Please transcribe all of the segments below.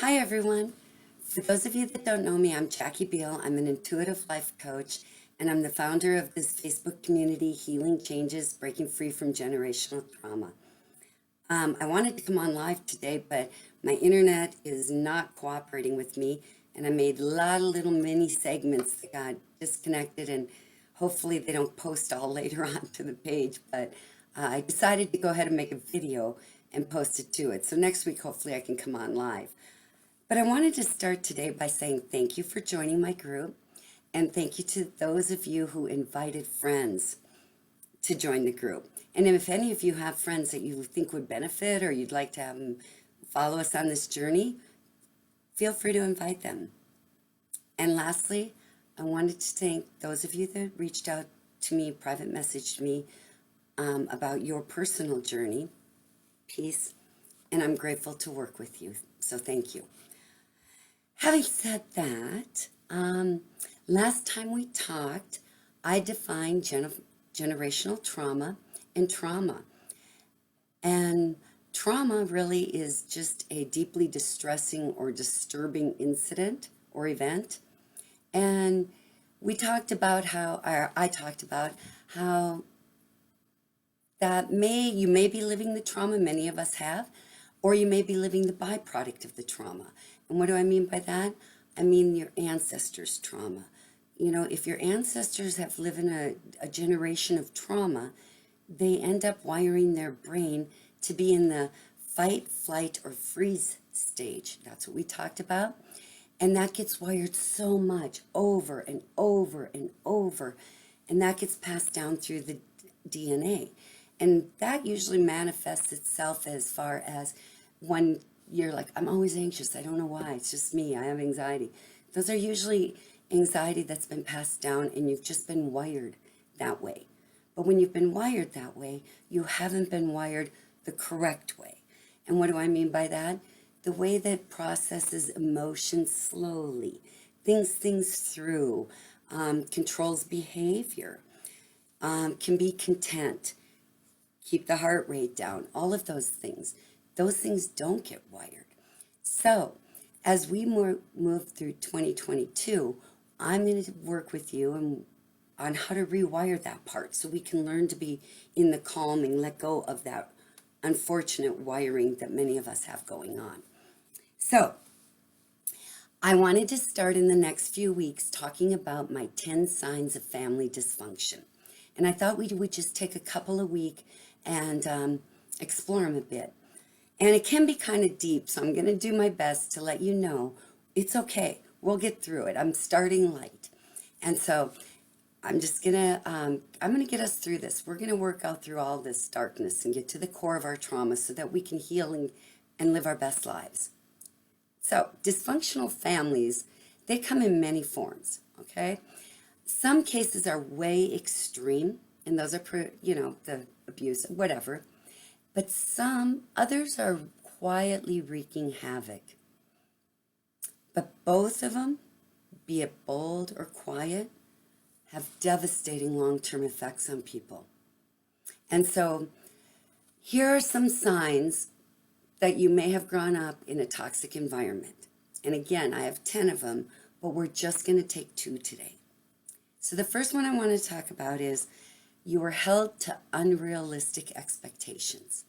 Hi, everyone. For those of you that don't know me, I'm Jackie Beal. I'm an intuitive life coach, and I'm the founder of this Facebook community, Healing Changes, Breaking Free from Generational Trauma. I wanted to come on live today, but my internet is not cooperating with me, and I made a lot of little mini segments that got disconnected, and hopefully they don't post all later on to the page, but I decided to go ahead and make a video and post it to it. So next week, hopefully I can come on live. But I wanted to start today by saying thank you for joining my group, and thank you to those of you who invited friends to join the group. And if any of you have friends that you think would benefit or you'd like to have them follow us on this journey, feel free to invite them. And lastly, I wanted to thank those of you that reached out to me, private messaged me about your personal journey, peace, and I'm grateful to work with you. So thank you. Having said that, last time we talked, I defined generational trauma and trauma. And trauma really is just a deeply distressing or disturbing incident or event. And we talked about how, or I talked about how you may be living the trauma, many of us have, or you may be living the byproduct of the trauma. And what do I mean by that? I mean your ancestors' trauma. You know, if your ancestors have lived in a generation of trauma, they end up wiring their brain to be in the fight, flight, or freeze stage. That's what we talked about. And that gets wired so much over and over and over. And that gets passed down through the DNA. And that usually manifests itself as far as when you're like, I'm always anxious. I don't know why. It's just me. I have anxiety. Those are usually anxiety that's been passed down and you've just been wired that way. But when you've been wired that way, you haven't been wired the correct way. And what do I mean by that? The way that processes emotions slowly, thinks things through, controls behavior, can be content, keep the heart rate down, all of those things. Those things don't get wired. So as we move through 2022, I'm going to work with you on how to rewire that part so we can learn to be in the calm and let go of that unfortunate wiring that many of us have going on. So I wanted to start in the next few weeks talking about my 10 signs of family dysfunction. And I thought we would just take a couple of weeks and explore them a bit. And it can be kind of deep, so I'm going to do my best to let you know it's okay. We'll get through it. I'm starting light. And so I'm going to get us through this. We're going to work out through all this darkness and get to the core of our trauma so that we can heal and live our best lives. So dysfunctional families, they come in many forms, okay? Some cases are way extreme, and those are, the abuse, whatever. But others are quietly wreaking havoc. But both of them, be it bold or quiet, have devastating long-term effects on people. And so here are some signs that you may have grown up in a toxic environment. And again, I have 10 of them, but we're just going to take 2 today. So the first one I want to talk about is you were held to unrealistic expectations.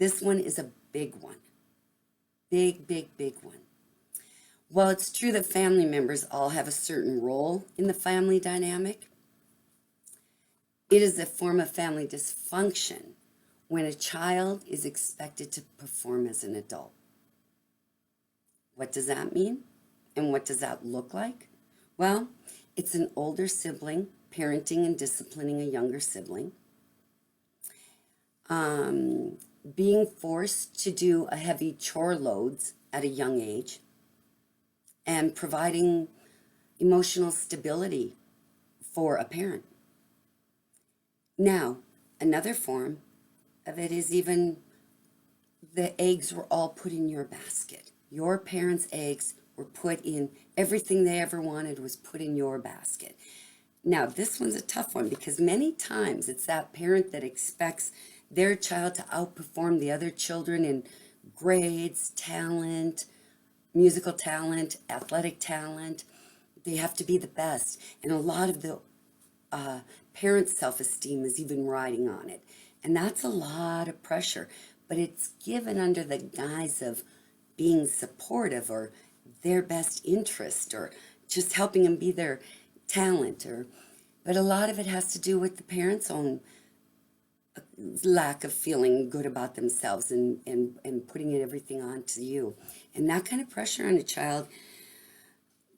This one is a big one. Big, big, big one. While it's true that family members all have a certain role in the family dynamic, it is a form of family dysfunction when a child is expected to perform as an adult. What does that mean? And what does that look like? Well, it's an older sibling parenting and disciplining a younger sibling, being forced to do a heavy chore loads at a young age, and providing emotional stability for a parent. Now, another form of it is even the eggs were all put in your basket. Your parents' eggs were put in, everything they ever wanted was put in your basket. Now, this one's a tough one because many times it's that parent that expects their child to outperform the other children in grades, talent, musical talent, athletic talent. They have to be the best. And a lot of the parents' self-esteem is even riding on it. And that's a lot of pressure. But it's given under the guise of being supportive or their best interest or just helping them be their talent. But a lot of it has to do with the parents' own lack of feeling good about themselves and putting everything on to you. And that kind of pressure on a child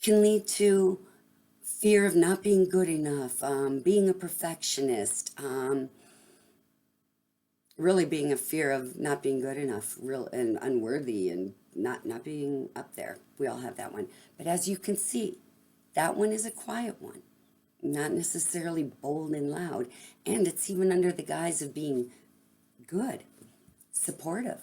can lead to fear of not being good enough, being a perfectionist, really being a fear of not being good enough, real and unworthy and not being up there. We all have that one. But as you can see, that one is a quiet one, not necessarily bold and loud. And it's even under the guise of being good, supportive.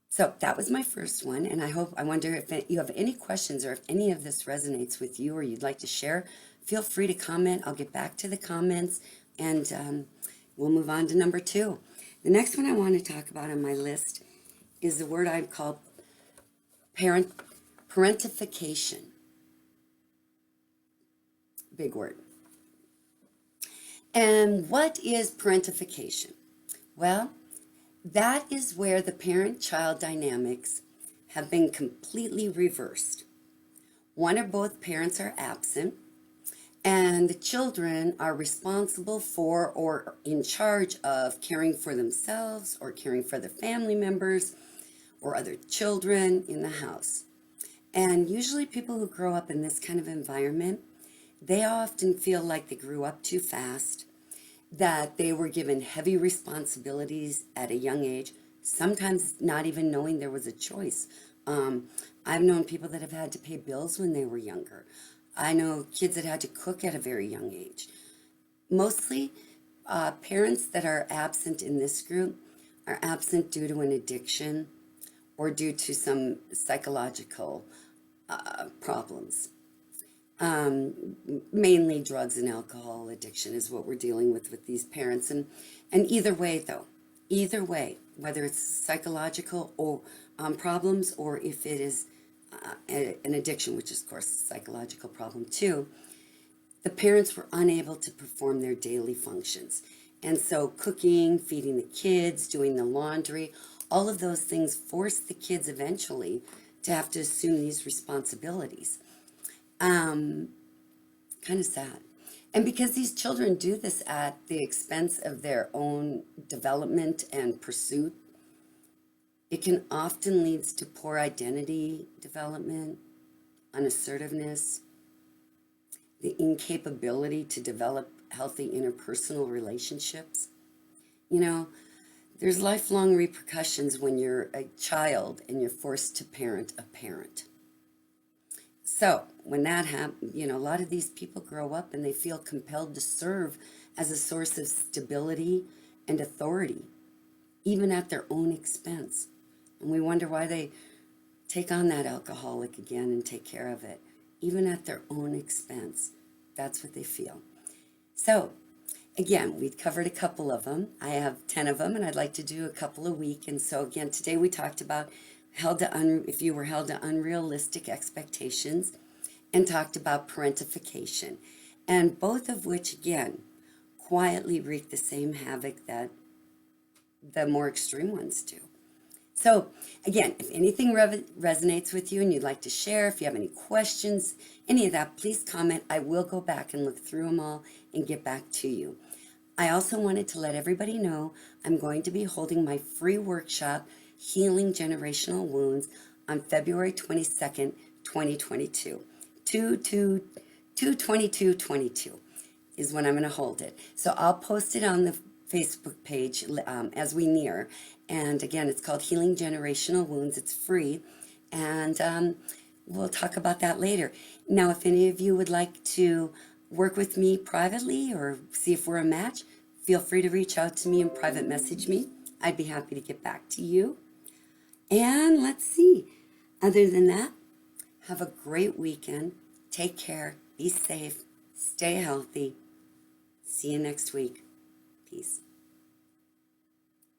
So that was my first one, and I wonder if you have any questions or if any of this resonates with you or you'd like to share, feel free to comment. I'll get back to the comments, and we'll move on to number 2. The next one I want to talk about on my list is the word I call parentification. Big word. And what is parentification? Well, that is where the parent-child dynamics have been completely reversed. One or both parents are absent, and the children are responsible for or in charge of caring for themselves or caring for their family members or other children in the house. And usually people who grow up in this kind of environment, they often feel like they grew up too fast, that they were given heavy responsibilities at a young age, sometimes not even knowing there was a choice. I've known people that have had to pay bills when they were younger. I know kids that had to cook at a very young age. Mostly, parents that are absent in this group are absent due to an addiction or due to some psychological problems. Mainly drugs and alcohol addiction is what we're dealing with these parents. And either way, though, whether it's psychological or problems or if it is an addiction, which is, of course, a psychological problem too, the parents were unable to perform their daily functions. And so cooking, feeding the kids, doing the laundry, all of those things forced the kids eventually to have to assume these responsibilities. Kind of sad. And because these children do this at the expense of their own development and pursuit, it can often lead to poor identity development, unassertiveness, the incapability to develop healthy interpersonal relationships. You know, there's lifelong repercussions when you're a child and you're forced to parent a parent. So when that happens, a lot of these people grow up and they feel compelled to serve as a source of stability and authority, even at their own expense. And we wonder why they take on that alcoholic again and take care of it, even at their own expense. That's what they feel. So, again, we've covered a couple of them. I have 10 of them, and I'd like to do a couple a week. And so, again, today we talked about if you were held to unrealistic expectations, and talked about parentification, and both of which, again, quietly wreak the same havoc that the more extreme ones do. So, again, if anything resonates with you and you'd like to share, if you have any questions, any of that, please comment. I will go back and look through them all and get back to you. I also wanted to let everybody know I'm going to be holding my free workshop, Healing Generational Wounds, on February 22nd, 2022. 2/22/22 is when I'm going to hold it. So I'll post it on the Facebook page as we near. And again, it's called Healing Generational Wounds. It's free. And we'll talk about that later. Now, if any of you would like to work with me privately or see if we're a match, feel free to reach out to me and private message me. I'd be happy to get back to you. And let's see. Other than that, have a great weekend. Take care. Be safe. Stay healthy. See you next week. Peace.